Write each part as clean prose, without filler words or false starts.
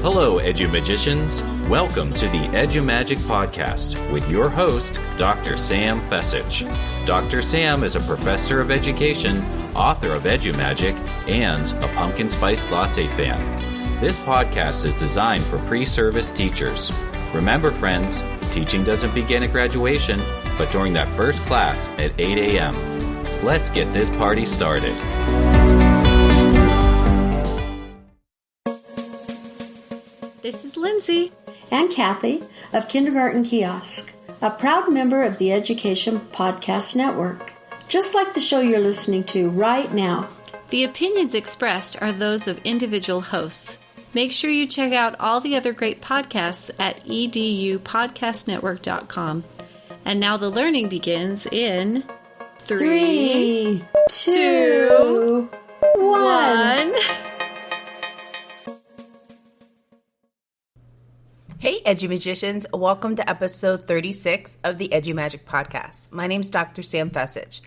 Hello, EduMagicians. Welcome to the EduMagic podcast with your host, Dr. Sam Fesich. Dr. Sam is a professor of education, author of EduMagic, and a pumpkin spice latte fan. This podcast is designed for pre-service teachers. Remember, friends, teaching doesn't begin at graduation, but during that first class at 8 a.m. Let's get this party started. This is Lindsay and Kathy of Kindergarten Kiosk, a proud member of the Education Podcast Network. Just like the show you're listening to right now. The opinions expressed are those of individual hosts. Make sure you check out all the other great podcasts at edupodcastnetwork.com. And now the learning begins in 3, 2, 1. Hey, EduMagicians. Welcome to episode 36 of the EduMagic podcast. My name's Dr. Sam Fesich.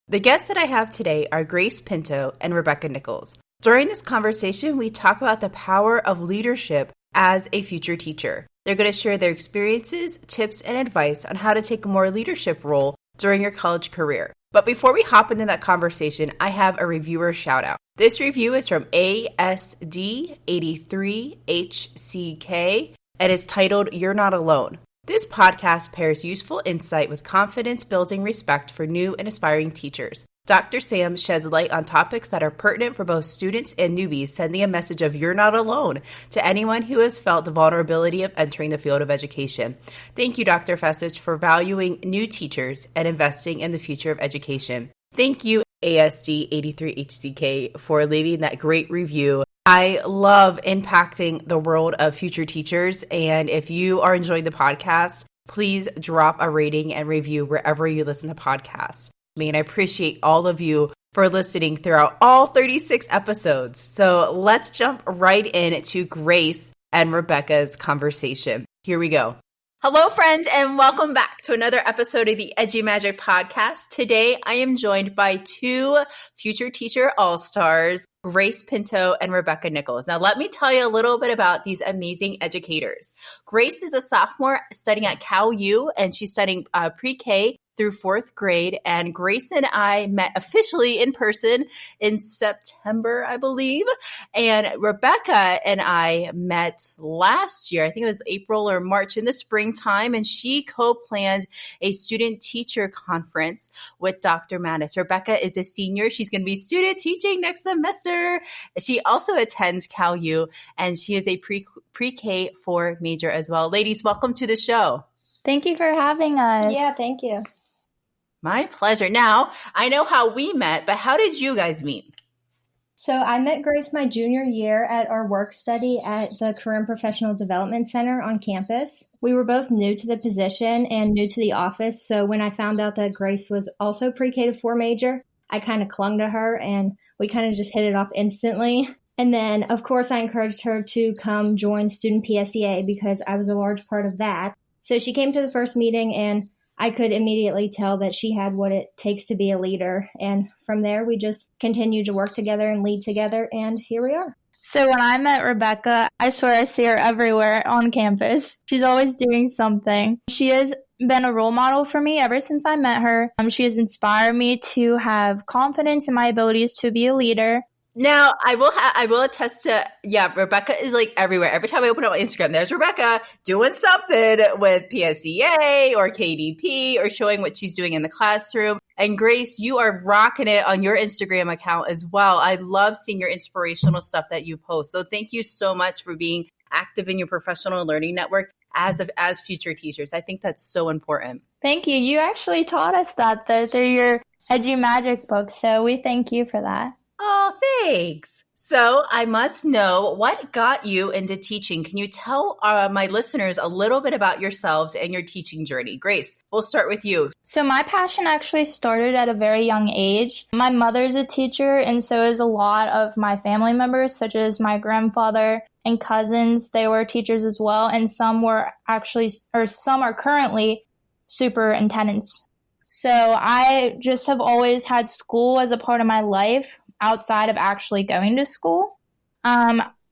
The guests that I have today are Grace Pinto and Rebecca Nicholls. During this conversation, we talk about the power of leadership as a future teacher. They're going to share their experiences, tips, and advice on how to take a more leadership role during your college career. But before we hop into that conversation, I have a reviewer shout out. This review is from ASD83HCK. and is titled, You're Not Alone. This podcast pairs useful insight with confidence-building respect for new and aspiring teachers. Dr. Sam sheds light on topics that are pertinent for both students and newbies, sending a message of you're not alone to anyone who has felt the vulnerability of entering the field of education. Thank you, Dr. Fesich, for valuing new teachers and investing in the future of education. Thank you, ASD83HCK, for leaving that great review. I love impacting the world of future teachers, and if you are enjoying the podcast, please drop a rating and review wherever you listen to podcasts. I appreciate all of you for listening throughout all 36 episodes. So let's jump right into Grace and Rebecca's conversation. Here we go. Hello, friends, and welcome back to another episode of the EduMagic podcast. Today, I am joined by two future teacher all-stars, Grace Pinto and Rebecca Nicholls. Now, let me tell you a little bit about these amazing educators. Grace is a sophomore studying at Cal U, and she's studying pre-K through 4th grade. And Grace and I met officially in person in September, I believe. And Rebecca and I met last year, I think it was April or March in the springtime, and she co-planned a student-teacher conference with Dr. Mattis. Rebecca is a senior. She's going to be student teaching next semester. She also attends Cal U, and she is a pre-K 4 major as well. Ladies, welcome to the show. Thank you for having us. Yeah, thank you. My pleasure. Now, I know how we met, but how did you guys meet? So I met Grace my junior year at our work study at the Career and Professional Development Center on campus. We were both new to the position and new to the office, so when I found out that Grace was also pre-K to 4 major, I kind of clung to her and we kind of just hit it off instantly. And then, of course, I encouraged her to come join Student PSEA because I was a large part of that. So she came to the first meeting and I could immediately tell that she had what it takes to be a leader. And from there, we just continued to work together and lead together. And here we are. So when I met Rebecca, I swear I see her everywhere on campus. She's always doing something. She has been a role model for me ever since I met her. She has inspired me to have confidence in my abilities to be a leader. Now, I will attest to, Rebecca is like everywhere. Every time I open up my Instagram, there's Rebecca doing something with PSEA or KDP or showing what she's doing in the classroom. And Grace, you are rocking it on your Instagram account as well. I love seeing your inspirational stuff that you post. So thank you so much for being active in your professional learning network as future teachers. I think that's so important. Thank you. You actually taught us that through your EduMagic book. So we thank you for that. Oh, thanks. So I must know, what got you into teaching? Can you tell my listeners a little bit about yourselves and your teaching journey? Grace, we'll start with you. So my passion actually started at a very young age. My mother's a teacher, and so is a lot of my family members, such as my grandfather and cousins. They were teachers as well, and some are currently superintendents. So I just have always had school as a part of my life outside of actually going to school.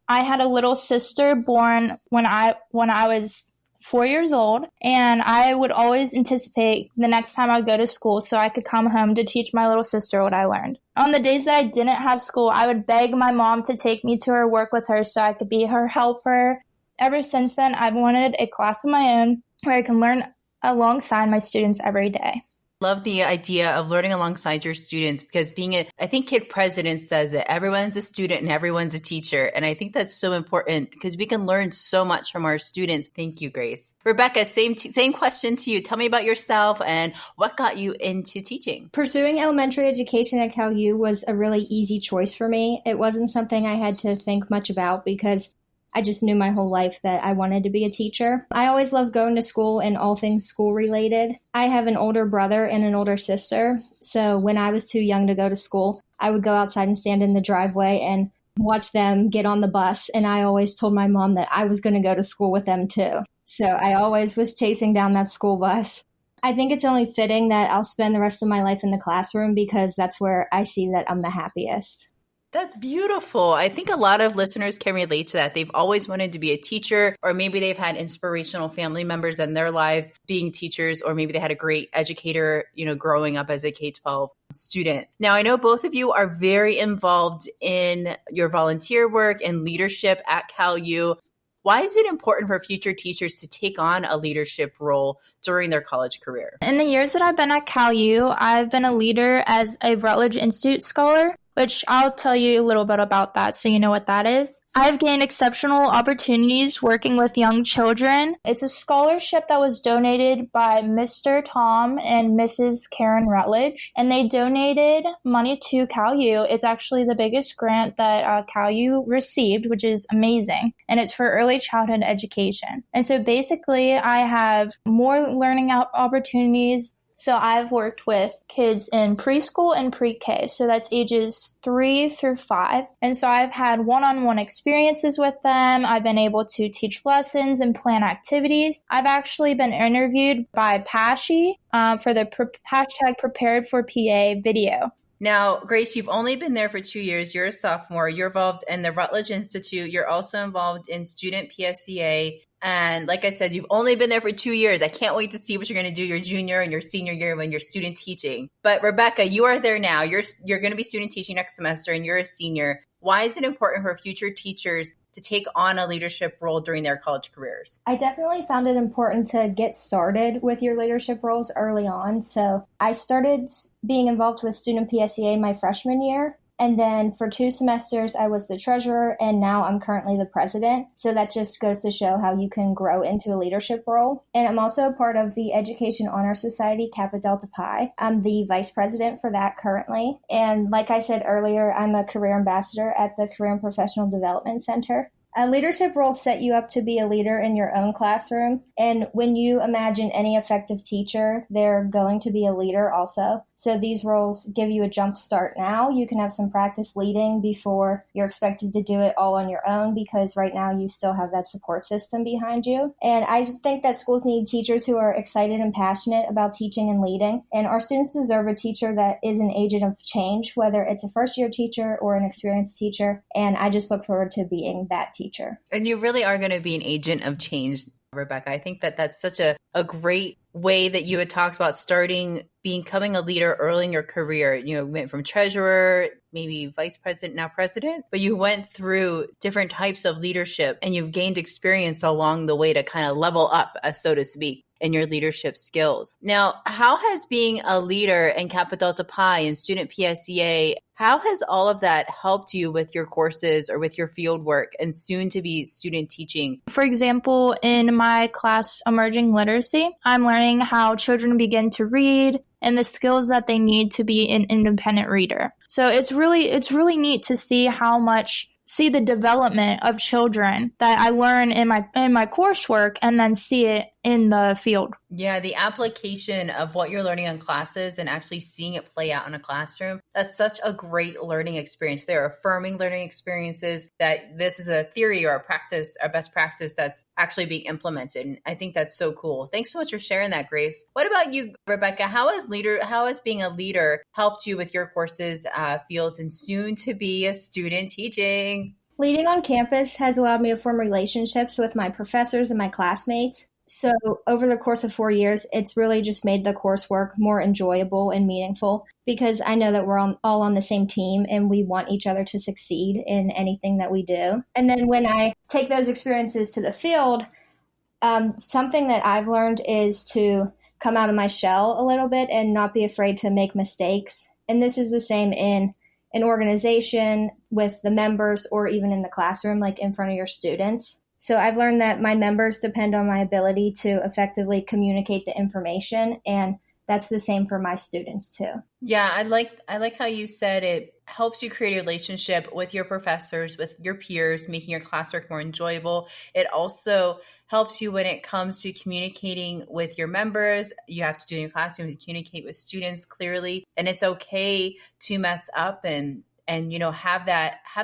I had a little sister born when I was 4 years old, and I would always anticipate the next time I'd go to school so I could come home to teach my little sister what I learned. On the days that I didn't have school, I would beg my mom to take me to her work with her so I could be her helper. Ever since then, I've wanted a class of my own where I can learn alongside my students every day. Love the idea of learning alongside your students, because I think Kid President says it, everyone's a student and everyone's a teacher. And I think that's so important because we can learn so much from our students. Thank you, Grace. Rebecca, same question to you. Tell me about yourself and what got you into teaching. Pursuing elementary education at Cal U was a really easy choice for me. It wasn't something I had to think much about because I just knew my whole life that I wanted to be a teacher. I always loved going to school and all things school related. I have an older brother and an older sister, so when I was too young to go to school, I would go outside and stand in the driveway and watch them get on the bus, and I always told my mom that I was going to go to school with them too. So I always was chasing down that school bus. I think it's only fitting that I'll spend the rest of my life in the classroom because that's where I see that I'm the happiest. That's beautiful. I think a lot of listeners can relate to that. They've always wanted to be a teacher, or maybe they've had inspirational family members in their lives being teachers, or maybe they had a great educator, growing up as a K-12 student. Now, I know both of you are very involved in your volunteer work and leadership at Cal U. Why is it important for future teachers to take on a leadership role during their college career? In the years that I've been at Cal U, I've been a leader as a Rutledge Institute scholar, which I'll tell you a little bit about that so you know what that is. I've gained exceptional opportunities working with young children. It's a scholarship that was donated by Mr. Tom and Mrs. Karen Rutledge, and they donated money to Cal U. It's actually the biggest grant that Cal U received, which is amazing, and it's for early childhood education. And so basically, I have more learning opportunities. So I've worked with kids in preschool and pre-K, so that's ages 3 through 5. And so I've had one-on-one experiences with them. I've been able to teach lessons and plan activities. I've actually been interviewed by PASHI for the hashtag Prepared for PA video. Now, Grace, you've only been there for 2 years. You're a sophomore. You're involved in the Rutledge Institute. You're also involved in student PSEA. And like I said, you've only been there for 2 years. I can't wait to see what you're going to do your junior and your senior year when you're student teaching. But Rebecca, you are there now. You're going to be student teaching next semester and you're a senior. Why is it important for future teachers to take on a leadership role during their college careers? I definitely found it important to get started with your leadership roles early on. So I started being involved with student PSEA my freshman year. And then for 2 semesters, I was the treasurer, and now I'm currently the president. So that just goes to show how you can grow into a leadership role. And I'm also a part of the Education Honor Society, Kappa Delta Pi. I'm the vice president for that currently. And like I said earlier, I'm a career ambassador at the Career and Professional Development Center. Leadership roles set you up to be a leader in your own classroom. And when you imagine any effective teacher, they're going to be a leader also. So these roles give you a jump start now. You can have some practice leading before you're expected to do it all on your own, because right now you still have that support system behind you. And I think that schools need teachers who are excited and passionate about teaching and leading. And our students deserve a teacher that is an agent of change, whether it's a first-year teacher or an experienced teacher. And I just look forward to being that teacher. And you really are going to be an agent of change, Rebecca. I think that that's such a great way that you had talked about becoming a leader early in your career. You went from treasurer, maybe vice president, now president, but you went through different types of leadership and you've gained experience along the way to kind of level up, so to speak, in your leadership skills. Now, how has being a leader in Kappa Delta Pi and student PSEA, how has all of that helped you with your courses or with your field work and soon to be student teaching? For example, in my class, Emerging Literacy, I'm learning how children begin to read and the skills that they need to be an independent reader. So it's really neat to see the development of children that I learn in my coursework and then see it in the field. Yeah, the application of what you're learning in classes and actually seeing it play out in a classroom, that's such a great learning experience. They're affirming learning experiences that this is a theory or a best practice that's actually being implemented. And I think that's so cool. Thanks so much for sharing that, Grace. What about you, Rebecca? How has being a leader helped you with your courses, fields, and soon to be a student teaching? Leading on campus has allowed me to form relationships with my professors and my classmates. So over the course of 4 years, it's really just made the coursework more enjoyable and meaningful because I know that we're all on the same team and we want each other to succeed in anything that we do. And then when I take those experiences to the field, something that I've learned is to come out of my shell a little bit and not be afraid to make mistakes. And this is the same in an organization with the members or even in the classroom, like in front of your students. So I've learned that my members depend on my ability to effectively communicate the information, and that's the same for my students too. Yeah, I like how you said it helps you create a relationship with your professors, with your peers, making your classwork more enjoyable. It also helps you when it comes to communicating with your members. You have to do in your classroom to communicate with students clearly, and it's okay to mess up and have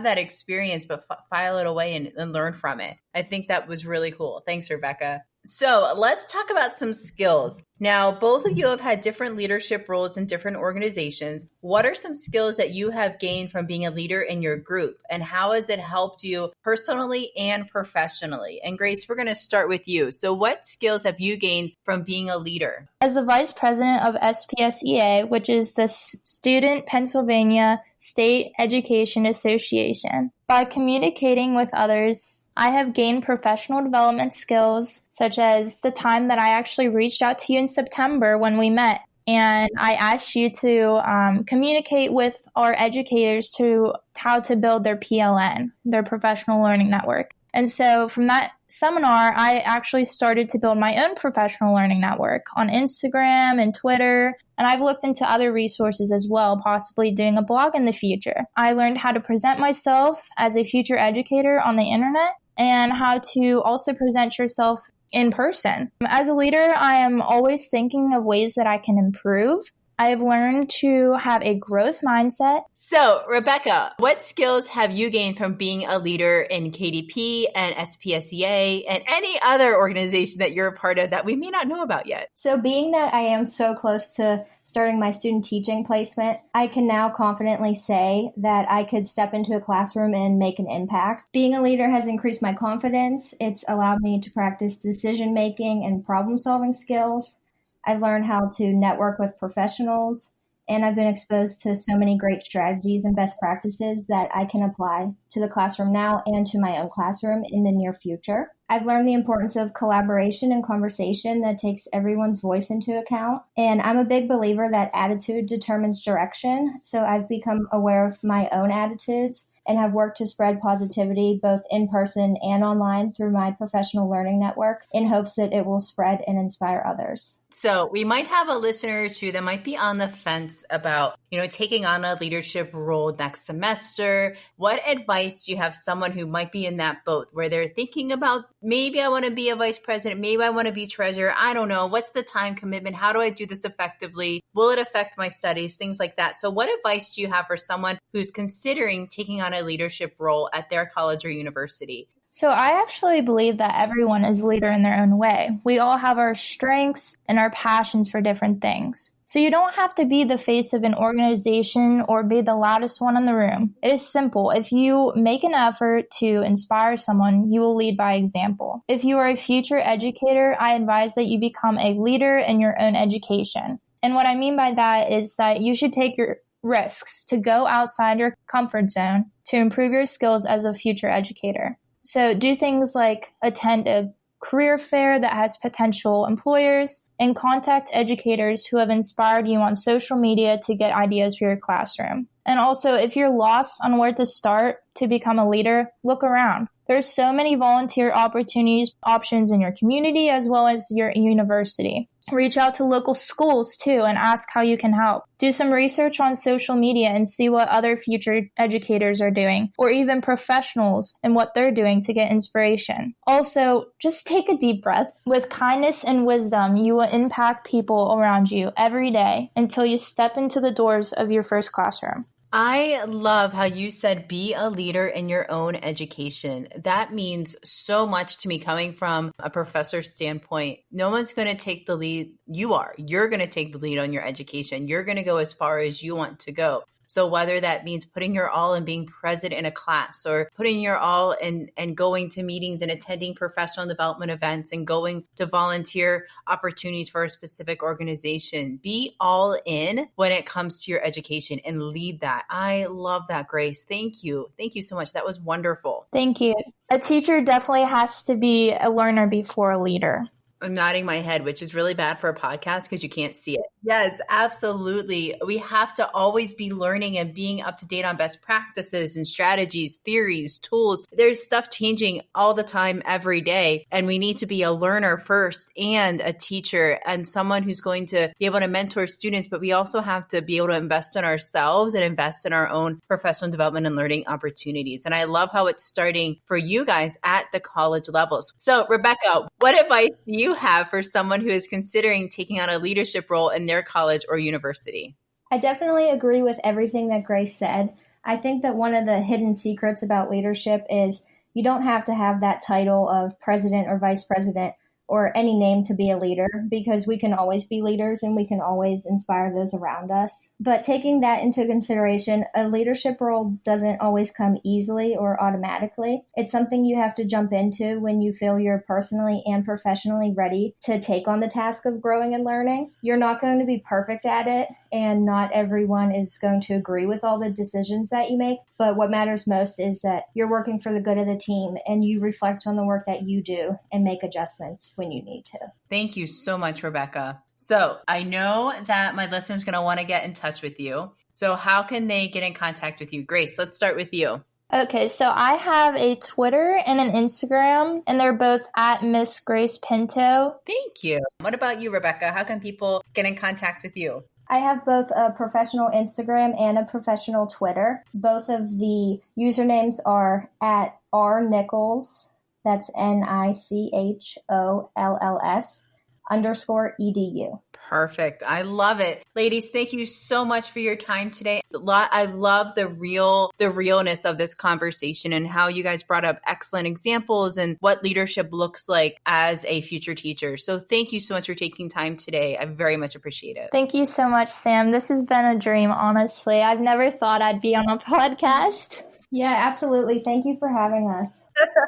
that experience, but file it away and learn from it. I think that was really cool. Thanks, Rebecca. So let's talk about some skills. Now, both of you have had different leadership roles in different organizations. What are some skills that you have gained from being a leader in your group, and how has it helped you personally and professionally? And Grace, we're going to start with you. So what skills have you gained from being a leader? As the vice president of Spsa, which is the Student Pennsylvania State Education Association, by communicating with others, I have gained professional development skills, such as the time that I actually reached out to you in September when we met. And I asked you to communicate with our educators to how to build their PLN, their professional learning network. And so from that seminar, I actually started to build my own professional learning network on Instagram and Twitter. And I've looked into other resources as well, possibly doing a blog in the future. I learned how to present myself as a future educator on the internet and how to also present yourself in person. As a leader, I am always thinking of ways that I can improve. I have learned to have a growth mindset. So, Rebecca, what skills have you gained from being a leader in KDP and SPSEA and any other organization that you're a part of that we may not know about yet? So being that I am so close to starting my student teaching placement, I can now confidently say that I could step into a classroom and make an impact. Being a leader has increased my confidence. It's allowed me to practice decision-making and problem-solving skills. I've learned how to network with professionals, and I've been exposed to so many great strategies and best practices that I can apply to the classroom now and to my own classroom in the near future. I've learned the importance of collaboration and conversation that takes everyone's voice into account. And I'm a big believer that attitude determines direction. So I've become aware of my own attitudes and have worked to spread positivity both in person and online through my professional learning network in hopes that it will spread and inspire others. So we might have a listener or two that might be on the fence about, taking on a leadership role next semester. What advice do you have someone who might be in that boat where they're thinking about, maybe I want to be a vice president, maybe I want to be treasurer, I don't know, what's the time commitment? How do I do this effectively? Will it affect my studies? Things like that. So what advice do you have for someone who's considering taking on a leadership role at their college or university? So I actually believe that everyone is a leader in their own way. We all have our strengths and our passions for different things. So you don't have to be the face of an organization or be the loudest one in the room. It is simple. If you make an effort to inspire someone, you will lead by example. If you are a future educator, I advise that you become a leader in your own education. And what I mean by that is that you should take your risks to go outside your comfort zone to improve your skills as a future educator. So do things like attend a career fair that has potential employers and contact educators who have inspired you on social media to get ideas for your classroom. And also, if you're lost on where to start to become a leader, look around. There's so many volunteer options in your community as well as your university. Reach out to local schools too and ask how you can help. Do some research on social media and see what other future educators are doing, or even professionals and what they're doing to get inspiration. Also, just take a deep breath. With kindness and wisdom, you will impact people around you every day until you step into the doors of your first classroom. I love how you said be a leader in your own education. That means so much to me coming from a professor's standpoint. No one's going to take the lead. You are. You're going to take the lead on your education. You're going to go as far as you want to go. So whether that means putting your all in being present in a class, or putting your all in and going to meetings and attending professional development events and going to volunteer opportunities for a specific organization, be all in when it comes to your education and lead that. I love that, Grace. Thank you. Thank you so much. That was wonderful. Thank you. A teacher definitely has to be a learner before a leader. I'm nodding my head, which is really bad for a podcast because you can't see it. Yes, absolutely. We have to always be learning and being up to date on best practices and strategies, theories, tools. There's stuff changing all the time, every day. And we need to be a learner first and a teacher and someone who's going to be able to mentor students. But we also have to be able to invest in ourselves and invest in our own professional development and learning opportunities. And I love how it's starting for you guys at the college levels. So, Rebecca, what advice do you have for someone who is considering taking on a leadership role in their college or university? I definitely agree with everything that Grace said. I think that one of the hidden secrets about leadership is you don't have to have that title of president or vice president or any name to be a leader, because we can always be leaders and we can always inspire those around us. But taking that into consideration, a leadership role doesn't always come easily or automatically. It's something you have to jump into when you feel you're personally and professionally ready to take on the task of growing and learning. You're not going to be perfect at it, and not everyone is going to agree with all the decisions that you make. But what matters most is that you're working for the good of the team and you reflect on the work that you do and make adjustments when you need to. Thank you so much, Rebecca. So I know that my listeners are going to want to get in touch with you. So how can they get in contact with you? Grace, let's start with you. Okay, so I have a Twitter and an Instagram, and they're both at Miss Grace Pinto. Thank you. What about you, Rebecca? How can people get in contact with you? I have both a professional Instagram and a professional Twitter. Both of the usernames are at rnicholls, that's NICHOLLS_EDU. Perfect. I love it. Ladies, thank you so much for your time today. I love the realness of this conversation and how you guys brought up excellent examples and what leadership looks like as a future teacher. So thank you so much for taking time today. I very much appreciate it. Thank you so much, Sam. This has been a dream, honestly. I've never thought I'd be on a podcast. Yeah, absolutely. Thank you for having us.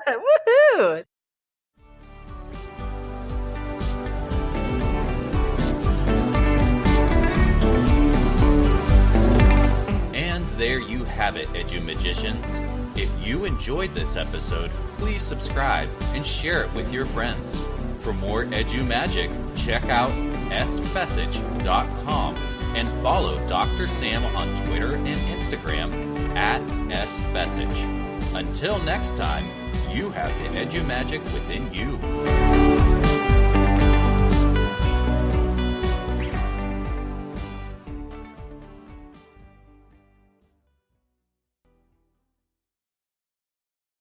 Woohoo! There you have it, EduMagicians. If you enjoyed this episode, please subscribe and share it with your friends. For more EduMagic, check out sfessage.com and follow Dr. Sam on Twitter and Instagram at sfessage. Until next time, you have the EduMagic within you.